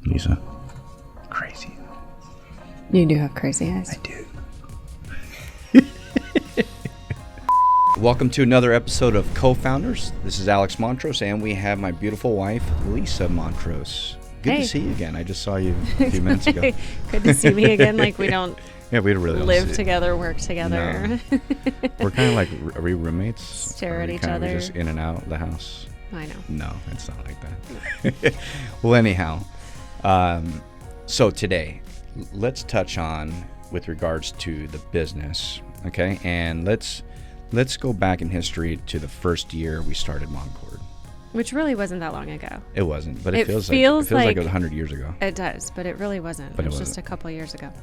Lisa. Crazy. You do have crazy eyes. I do. Welcome to another episode of Co-Founders. This is Alex Mont-ros, and we have my beautiful wife, Lisa Mont-ros. Good to see you again. I just saw you a few minutes ago. Good to see me again. Like we don't we really don't live together, work together. No. We're kind of like, are we roommates? Stare at each other. We're just in and out of the house. I know. No, it's not like that. Well, anyhow, so today, let's touch on with regards to the business, okay? And let's go back in history to the first year we started Montcord. Which really wasn't that long ago. It wasn't, but it feels like it was 100 years ago. It does, but it really wasn't. It was just a couple of years ago.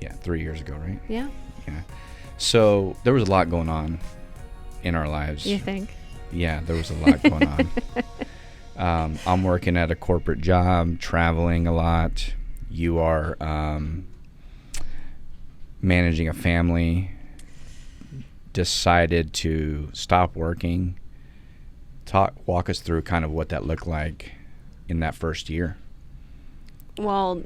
Yeah, 3 years ago, right? Yeah. Yeah. So there was a lot going on in our lives. You think? Yeah, there was a lot going on. I'm working at a corporate job, traveling a lot. You are managing a family, decided to stop working. Walk us through kind of what that looked like in that first year. Well,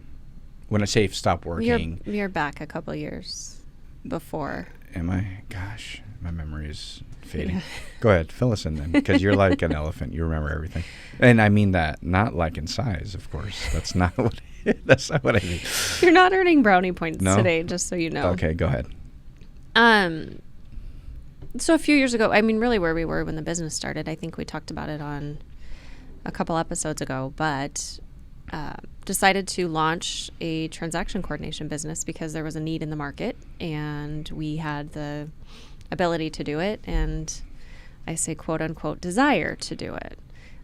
when I say stop working, you're back a couple years before. Am I? Gosh, my memory is fading. Yeah. Go ahead, fill us in then, because you're like an elephant. You remember everything, and I mean that not like in size, of course. That's not what I mean. You're not earning brownie points today, just so you know. Okay, go ahead. So a few years ago, I mean, really where we were when the business started, I think we talked about it on a couple episodes ago, but decided to launch a transaction coordination business because there was a need in the market and we had the ability to do it. And I say, quote unquote, desire to do it.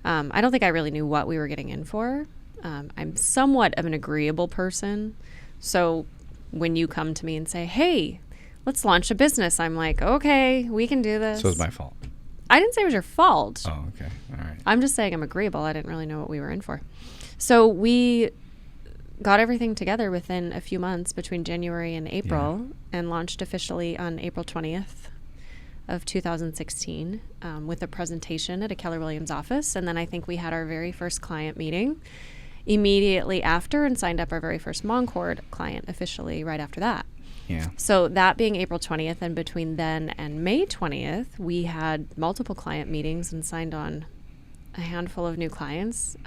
I don't think I really knew what we were getting in for. I'm somewhat of an agreeable person. So when you come to me and say, hey, let's launch a business, I'm like, okay, we can do this. So it's my fault. I didn't say it was your fault. Oh, okay. All right. I'm just saying I'm agreeable. I didn't really know what we were in for. So we got everything together within a few months between January and April and launched officially on April 20th of 2016 with a presentation at a Keller Williams office. And then I think we had our very first client meeting immediately after and signed up our very first Montcord client officially right after that. Yeah. So that being April 20th, and between then and May 20th, we had multiple client meetings and signed on a handful of new clients,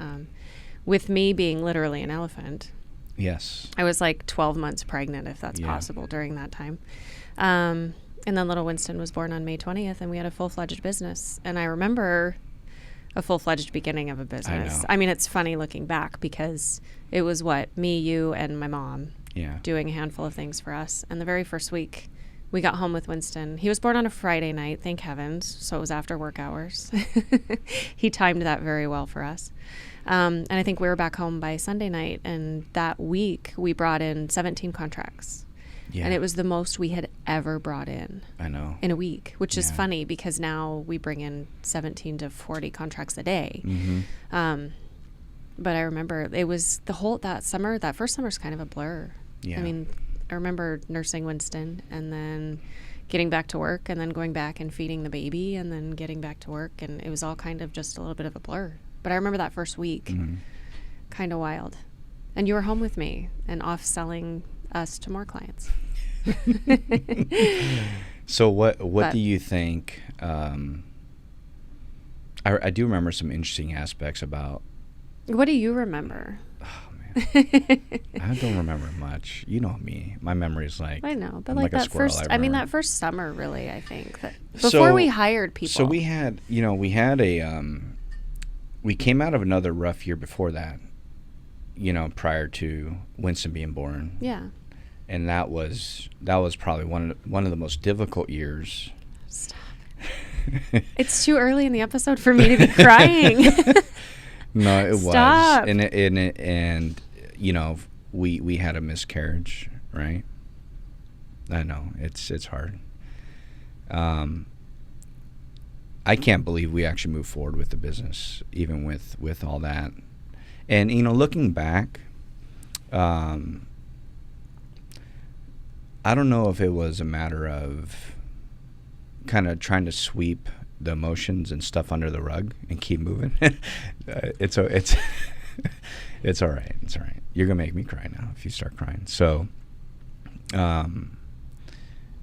with me being literally an elephant. Yes. I was like 12 months pregnant, if that's possible, during that time. And then little Winston was born on May 20th, and we had a full-fledged business. And I remember a full-fledged beginning of a business. I mean, it's funny looking back because it was me, you, and my mom. Yeah. Doing a handful of things for us. And the very first week, we got home with Winston. He was born on a Friday night, thank heavens, so it was after work hours. He timed that very well for us. And I think we were back home by Sunday night, and that week, we brought in 17 contracts. Yeah. And it was the most we had ever brought in. I know. In a week, which is funny because now we bring in 17 to 40 contracts a day. Mm-hmm. But I remember it was that first summer's kind of a blur. Yeah. I mean, I remember nursing Winston and then getting back to work and then going back and feeding the baby and then getting back to work. And it was all kind of just a little bit of a blur. But I remember that first week, kind of wild. And you were home with me and off selling us to more clients. So what do you think? I do remember some interesting aspects about. What do you remember? Oh, man. I don't remember much. You know me. My memory is like. I know, but like that first, that first summer, really, I think. Before we hired people. So we had we came out of another rough year before that, prior to Winston being born. Yeah. And that was probably one of the most difficult years. Stop. It's too early in the episode for me to be crying. No, it Stop. was, and we had a miscarriage, right? I know it's hard. I can't believe we actually moved forward with the business, even with all that. And looking back, I don't know if it was a matter of kind of trying to sweep the emotions and stuff under the rug and keep moving. It's It's all right. It's all right. You're going to make me cry now if you start crying. So,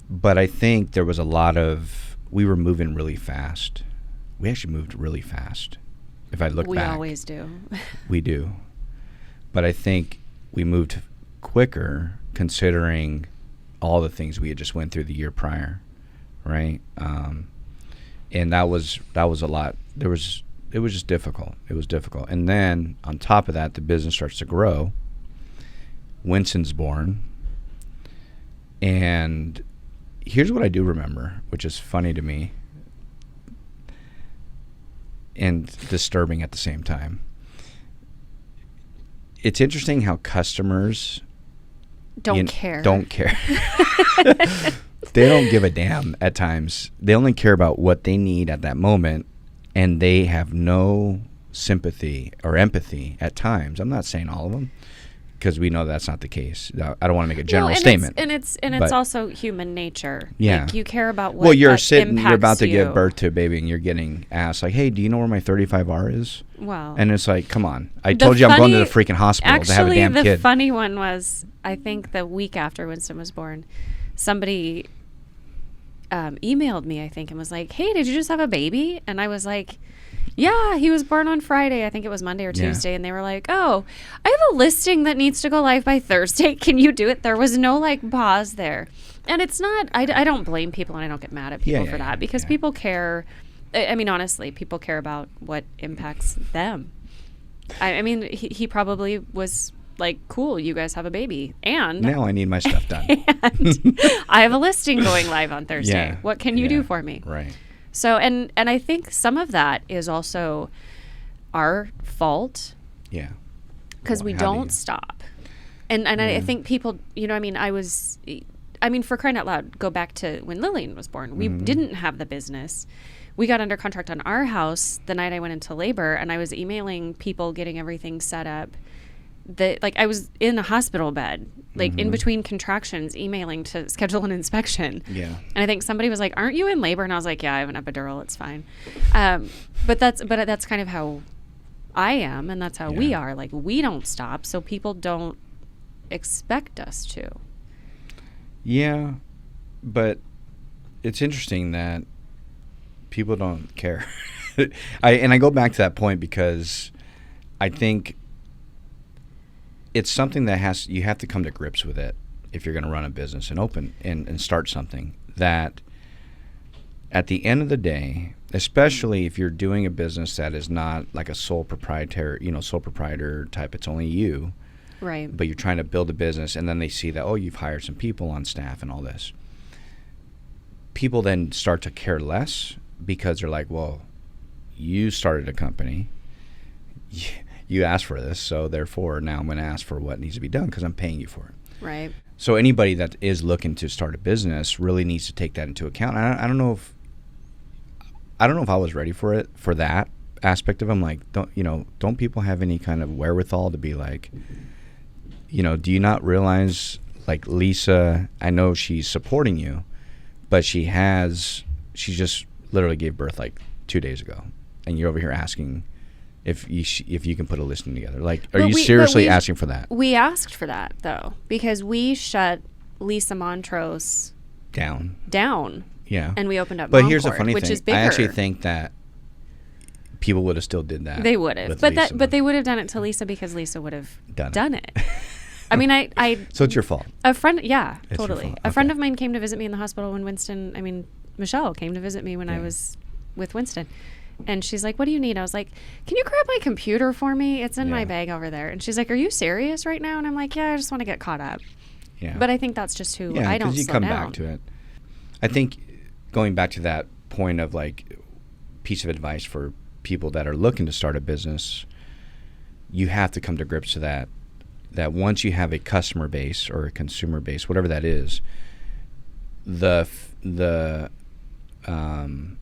but I think there was a lot of, we were moving really fast. We actually moved really fast. If I look back. We always do. We do. But I think we moved quicker considering all the things we had just went through the year prior, right? And that was a lot. It was just difficult. It was difficult. And then on top of that, the business starts to grow. Winston's born. And here's what I do remember, which is funny to me and disturbing at the same time. It's interesting how customers don't care. They don't give a damn at times. They only care about what they need at that moment, and they have no sympathy or empathy at times. I'm not saying all of them, because we know that's not the case. I don't want to make a general statement. It's also human nature. Yeah. Like, you care about what well, you're about to you. give birth to a baby, and you're getting asked, like, hey, do you know where my 35R is? Well. And it's like, come on. I told you I'm going to the freaking hospital to have a damn kid. Actually, the funny one was, I think the week after Winston was born, somebody emailed me, I think, and was like, hey, did you just have a baby? And I was like, yeah, he was born on Friday. I think it was Monday or Tuesday. And they were like, oh, I have a listing that needs to go live by Thursday. Can you do it? There was no pause there. And it's not, I don't blame people, and I don't get mad at people for that, because people care. I mean, honestly, people care about what impacts them. I mean, he probably was like, cool, you guys have a baby. And now I need my stuff done. And I have a listing going live on Thursday. Yeah. What can you do for me? Right. So, and I think some of that is also our fault. Yeah. Because we don't stop. And I think people, for crying out loud, go back to when Lillian was born. We didn't have the business. We got under contract on our house the night I went into labor, and I was emailing people, getting everything set up. I was in a hospital bed, in between contractions, emailing to schedule an inspection. Yeah. And I think somebody was like, aren't you in labor? And I was like, yeah, I have an epidural. It's fine. But that's kind of how I am, and that's how we are. Like, we don't stop, so people don't expect us to. Yeah. But it's interesting that people don't care. I go back to that point because I think it's something that you have to come to grips with it if you're going to run a business and open and start something, that at the end of the day, especially if you're doing a business that is not like a sole proprietor type, it's only you, right? But you're trying to build a business, and then they see that, oh, you've hired some people on staff and all this. People then start to care less because they're like, well, you started a company. You asked for this, so therefore now I'm going to ask for what needs to be done because I'm paying you for it. Right. So anybody that is looking to start a business really needs to take that into account. I don't know if I was ready for that aspect of them. Like, don't people have any kind of wherewithal to be like, do you not realize, like, Lisa, I know she's supporting you, but she just literally gave birth like 2 days ago, and you're over here asking if you can put a listing together. Like, are you seriously asking for that? We asked for that, though, because we shut Lisa Mont-ros down. Yeah. And we opened up But Montport, here's the funny which thing. is bigger. I actually think that people would have still did that. They would have. But they would have done it to Lisa because Lisa would have done it. I mean, So it's your fault. A friend, yeah, It's your totally. fault. A friend of mine came to visit me in the hospital when Michelle came to visit me when I was with Winston. And she's like, what do you need? I was like, can you grab my computer for me? It's in my bag over there. And she's like, are you serious right now? And I'm like, yeah, I just want to get caught up. Yeah. But I think that's just who I don't slow down. because you come back to it. I think going back to that point of, like, piece of advice for people that are looking to start a business, you have to come to grips to that once you have a customer base or a consumer base, whatever that is, the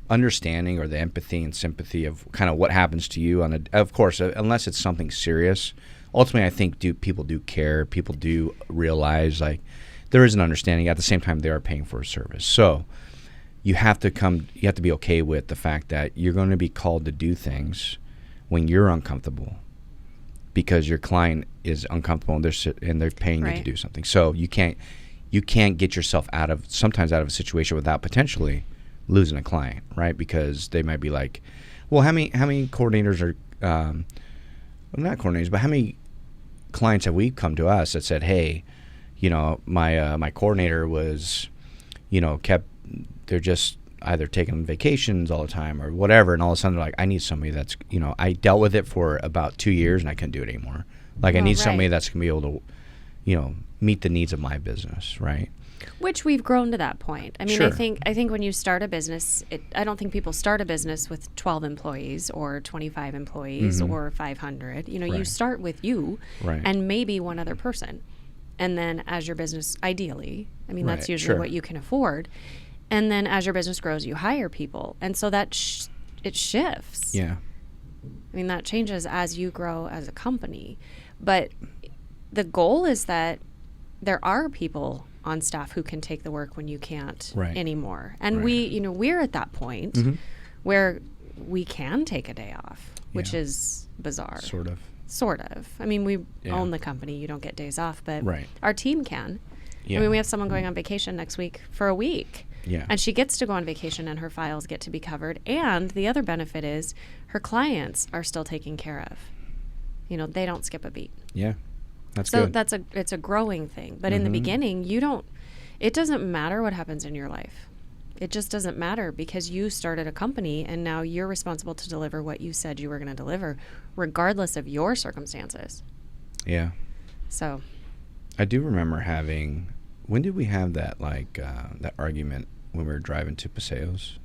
understanding or the empathy and sympathy of kind of what happens to you of course, unless it's something serious. Ultimately, I think people do care. People do realize, like, there is an understanding. At the same time, they are paying for a service. So you have to be okay with the fact that you're going to be called to do things when you're uncomfortable. because your client is uncomfortable and they're paying you to Right. do something. So you can't get yourself sometimes out of a situation without potentially losing a client, right? Because they might be like, well, how many coordinators are well, not coordinators, but how many clients have we come to us that said, hey, you know, my coordinator was, you know, they're just either taking vacations all the time or whatever, and all of a sudden they're like, I need somebody that's, you know, I dealt with it for about 2 years and I couldn't do it anymore. Like, I need somebody that's going to be able to, you know, meet the needs of my business, right? Which we've grown to that point. I mean, Sure. I think when you start a business, I don't think people start a business with 12 employees or 25 employees or 500. You know, you Right. start with you Right. and maybe one other person. And then as your business, ideally, I mean, that's Right, usually sure. what you can afford. And then as your business grows, you hire people. And so that it shifts. Yeah. I mean, that changes as you grow as a company. But the goal is that there are people on staff who can take the work when you can't Right. anymore. And Right. we're at that point where we can take a day off, which Yeah. is bizarre. Sort of. Sort of. I mean, we Yeah. own the company. You don't get days off, but Right. our team can. Yeah. I mean, we have someone going on vacation next week for a week. Yeah. And she gets to go on vacation and her files get to be covered. And the other benefit is her clients are still taken care of. You know, they don't skip a beat. Yeah. That's So good. it's a growing thing. But in the beginning, it doesn't matter what happens in your life. It just doesn't matter because you started a company and now you're responsible to deliver what you said you were going to deliver, regardless of your circumstances. Yeah. So I do remember when did we have that, like, that argument when we were driving to Paseos?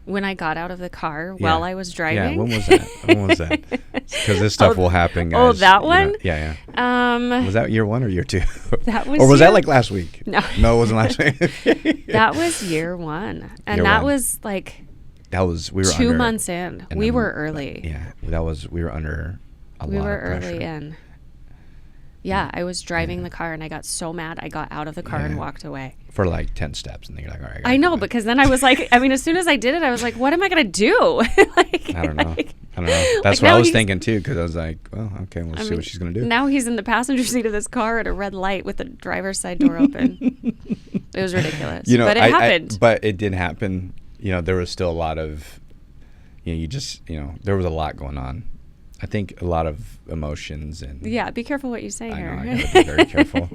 when I got out of the car while I was driving. Yeah, when was that? When was that? Because this stuff will happen, guys. Oh, that You know, one? yeah. Was that year 1 or year 2? That was Or was year- that like last week? No. No, it wasn't last week. That was year 1. And Year that one. was like We were 2 under, months in. and We then- were early. Yeah, we were under a We lot were of pressure. early in. Yeah, I was driving the car and I got so mad. I got out of the car and Yeah. walked away. For like 10 steps, and then you're like, all right. I know, because then I was like, I mean, as soon as I did it, I was like, what am I going to do? Like, I don't know. like- That's like what now I was he's- thinking too, because I was like, well, okay, we'll I see mean, what she's going to do. Now he's in the passenger seat of this car at a red light with the driver's side door open. It was ridiculous. You know, but it happened. But it did happen. You know, there was still a lot of, there was a lot going on. I think a lot of emotions and. Yeah, be careful what you say I here. know, I gotta be very careful.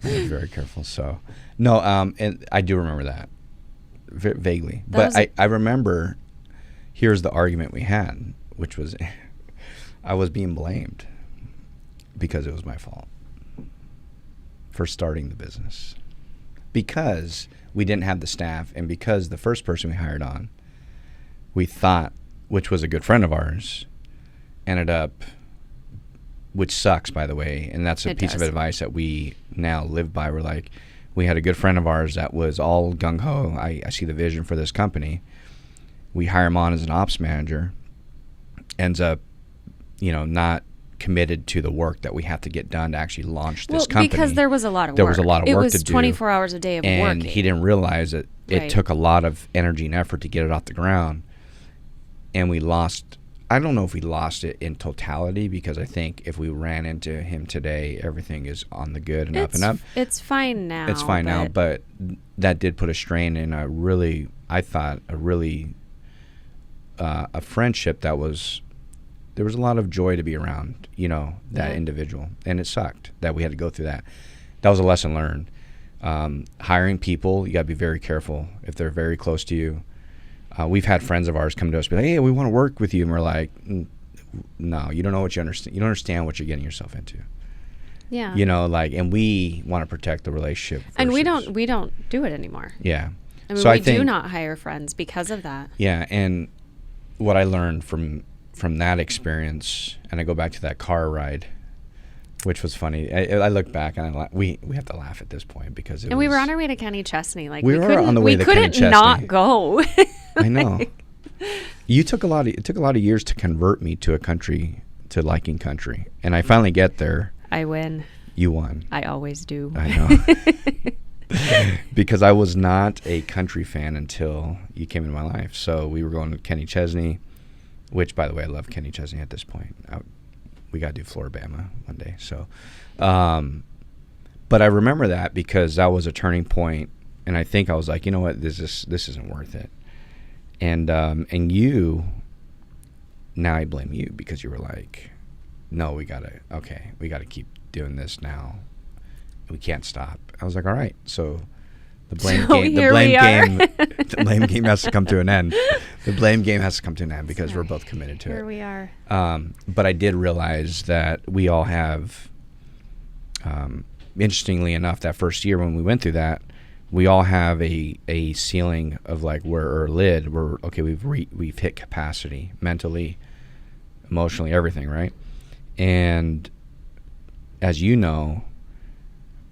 Very careful. So, no, and I do remember that vaguely, but I remember. Here's the argument we had, which was, I was being blamed because it was my fault for starting the business, because we didn't have the staff, and because the first person we hired on, we thought, which was a good friend of ours, ended up, which sucks, by the way, and that's a piece of advice that we now live by. We're like, we had a good friend of ours that was all gung-ho. I see the vision for this company. We hire him on as an ops manager, ends up, not committed to the work that we have to get done to actually launch this company. Because there was a lot of work. There was a lot of work to do. It was 24 hours a day of and working. he didn't realize that it Right. took a lot of energy and effort to get it off the ground. And we lost, I don't know if we lost it in totality, because I think if we ran into him today, everything is on the good and up and up. It's fine now. It's fine now, but that did put a strain in a friendship that was, there was a lot of joy to be around, that individual. And it sucked that we had to go through that. That was a lesson learned. Hiring people, you got to be very careful if they're very close to you. We've had friends of ours come to us and be like, hey, we want to work with you. And we're like, no, you don't know what you understand. You don't understand what you're getting yourself into. Yeah. And we want to protect the relationship. And we don't do it anymore. Yeah. I mean, So we do not hire friends because of that. Yeah, and what I learned from that experience, and I go back to that car ride, which was funny. I look back and we have to laugh at this point because we were on our way to Kenny Chesney. Like we were on the way to Kenny Chesney. We couldn't not go. I know. It took a lot of years to convert me to liking country, and I finally get there. I win. You won. I always do. I know. Because I was not a country fan until you came into my life. So we were going to Kenny Chesney, which, by the way, I love Kenny Chesney at this point. we got to do Floribama one day. So, but I remember that because that was a turning point, and I think I was like, you know what, this isn't worth it. And you, now I blame you because you were like, no, we gotta keep doing this now. We can't stop. I was like, all right, so the blame game has to come to an end. The blame game has to come to an end because we're both committed to it. Here we are. But I did realize that we all have, interestingly enough, that first year when we went through that, we all have a ceiling of like or lid where, okay, we've hit capacity mentally, emotionally, everything, right? And as you know,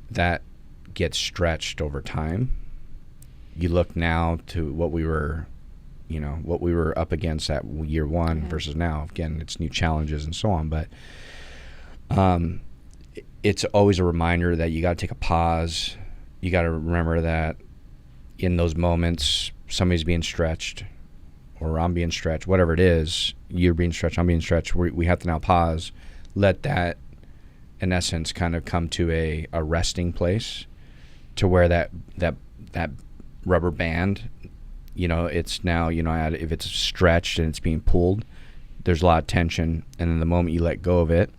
that gets stretched over time. You look now to what we were up against at year one versus now. Again, it's new challenges and so on, but it's always a reminder that you got to take a pause. You got to remember that in those moments, somebody's being stretched, or I'm being stretched, whatever it is, you're being stretched, I'm being stretched. We have to now pause, let that, in essence, kind of come to a resting place, to where that rubber band, it's now, if it's stretched and it's being pulled, there's a lot of tension, and then the moment you let go of it,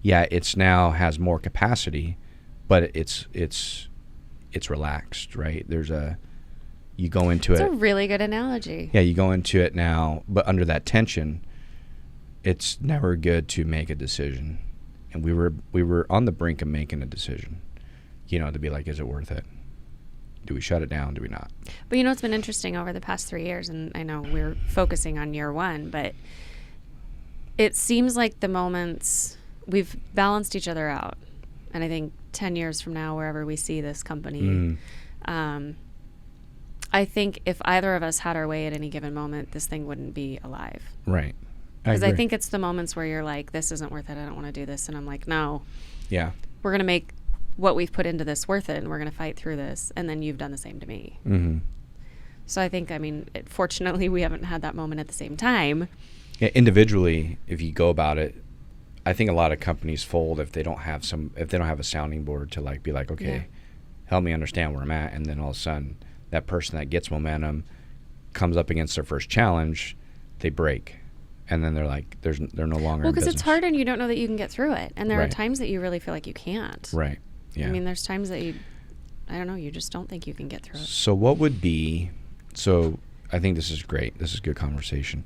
it's now has more capacity, but it's relaxed, right? You go into it. It's a really good analogy. Yeah, you go into it now, but under that tension, it's never good to make a decision. And we were on the brink of making a decision, to be like, is it worth it? Do we shut it down? Do we not? But it's been interesting over the past 3 years, and I know we're focusing on year one, but it seems like the moments we've balanced each other out. And I think 10 years from now, wherever we see this company, I think if either of us had our way at any given moment, this thing wouldn't be alive. Right. Because I think it's the moments where you're like, this isn't worth it. I don't want to do this. And I'm like, no. Yeah. We're going to make what we've put into this worth it, and we're going to fight through this. And then you've done the same to me. Mm-hmm. So I think, fortunately, we haven't had that moment at the same time. Yeah, individually, if you go about it, I think a lot of companies fold if they don't have a sounding board to be like, okay, help me understand where I'm at. And then all of a sudden, that person that gets momentum comes up against their first challenge, they break. And then they're like, they're no longer in because business. it's hard and you don't know that you can get through it. And there are times that you really feel like you can't. Right. Yeah. There's times that you just don't think you can get through it. So I think this is great. This is good conversation.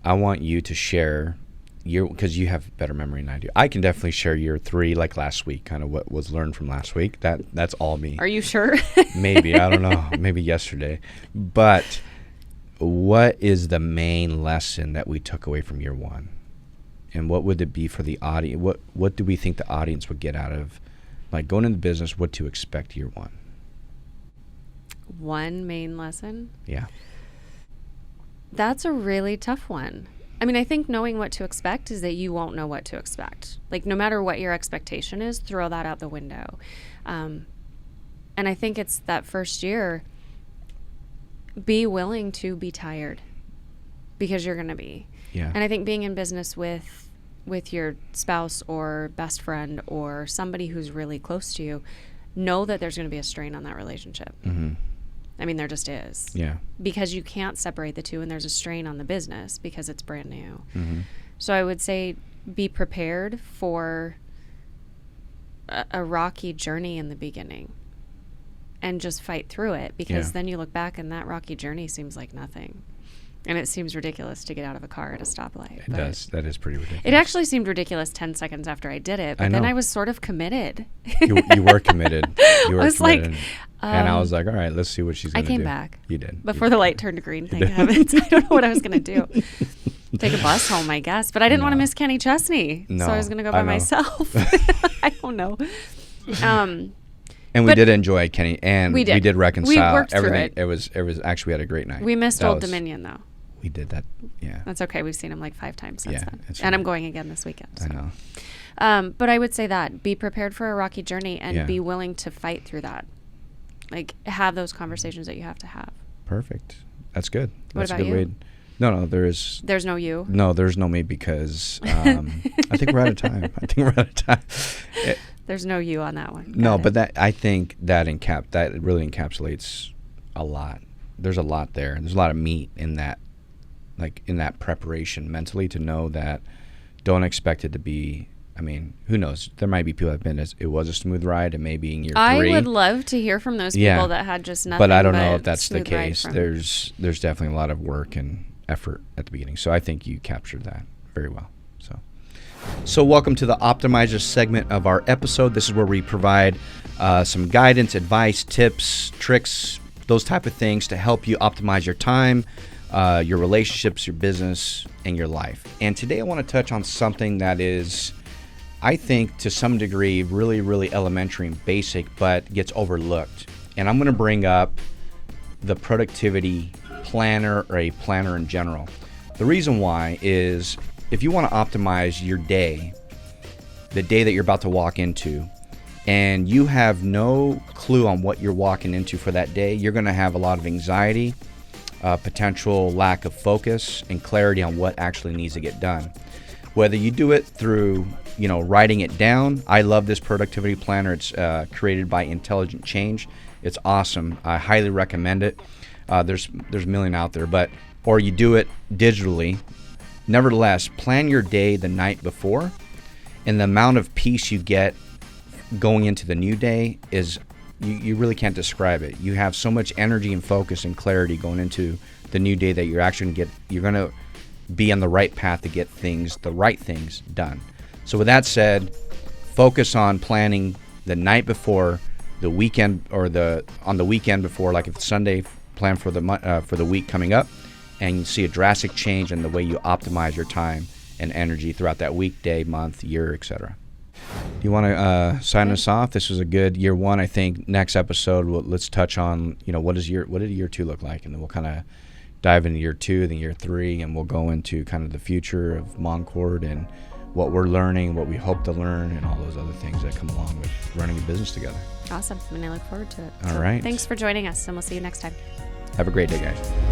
I want you to share because you have better memory than I do. I can definitely share year 3, like last week, kind of what was learned from last week. That's all me. Are you sure? Maybe. I don't know. Maybe yesterday. But what is the main lesson that we took away from year 1? And what would it be for the audience? What do we think the audience would get out of, going into business, what to expect year 1? One main lesson? Yeah. That's a really tough one. I think knowing what to expect is that you won't know what to expect. No matter what your expectation is, throw that out the window. And I think it's that first year, be willing to be tired, because you're going to be. Yeah. And I think being in business with your spouse or best friend or somebody who's really close to you, know that there's going to be a strain on that relationship. Mm-hmm. There just is. Yeah. Because you can't separate the two, and there's a strain on the business because it's brand new. Mm-hmm. So I would say be prepared for a rocky journey in the beginning and just fight through it, because then you look back and that rocky journey seems like nothing. And it seems ridiculous to get out of a car at a stoplight. It does. That is pretty ridiculous. It actually seemed ridiculous 10 seconds after I did it, but then I was sort of committed. You were committed. You were I was committed. like... and I was like, all right, let's see what she's going to do. I came back. You did. Before the light turned green, thank heavens. I don't know what I was going to do. Take a bus home, I guess. But I didn't want to miss Kenny Chesney. No, so I was going to go by myself. I don't know. And we did enjoy Kenny, and we did reconcile. We worked everything. Through it. It was actually, we had a great night. We missed Old Dominion, though. We did that, yeah. That's okay. We've seen him 5 times since then. And I'm going again this weekend. So. I know. But I would say that. Be prepared for a rocky journey and be willing to fight through that. Have those conversations that you have to have. Perfect. That's good. What That's about a good you? way. No, there's no you. No, there's no me because I think we're out of time. There's no you on that one. No, but I think that really encapsulates a lot. There's a lot there. There's a lot of meat in that, like in that preparation mentally to know that. Don't expect it to be. I mean, who knows? There might be people that have been. It was a smooth ride, and maybe in year 3. I would love to hear from those people that had just nothing. But I don't know if that's the smooth ride case. from- There's definitely a lot of work and effort at the beginning. So I think you captured that very well. So welcome to the Optimizer segment of our episode. This is where we provide some guidance, advice, tips, tricks, those type of things to help you optimize your time, your relationships, your business, and your life. And today I want to touch on something that is, I think, to some degree, really, really elementary and basic, but gets overlooked. And I'm going to bring up the productivity planner or a planner in general. The reason why is if you want to optimize your day, the day that you're about to walk into, and you have no clue on what you're walking into for that day, you're going to have a lot of anxiety, potential lack of focus, and clarity on what actually needs to get done. Whether you do it through, writing it down. I love this productivity planner. It's created by Intelligent Change. It's awesome. I highly recommend it. There's a million out there, or you do it digitally. Nevertheless, plan your day the night before, and the amount of peace you get going into the new day is, you really can't describe it. You have so much energy and focus and clarity going into the new day that you're going to be on the right path to get the right things done. So with that said, focus on planning the night before, the weekend, or on the weekend before, like if it's Sunday, plan for the week coming up. And you see a drastic change in the way you optimize your time and energy throughout that week, day, month, year, etc. Do you want to sign us off? This was a good year 1. I think next episode, let's touch on, what did year 2 look like? And then we'll kind of dive into year 2, then year 3, and we'll go into kind of the future of Montcord and what we're learning, what we hope to learn, and all those other things that come along with running a business together. Awesome. I look forward to it. All right. Thanks for joining us, and we'll see you next time. Have a great day, guys.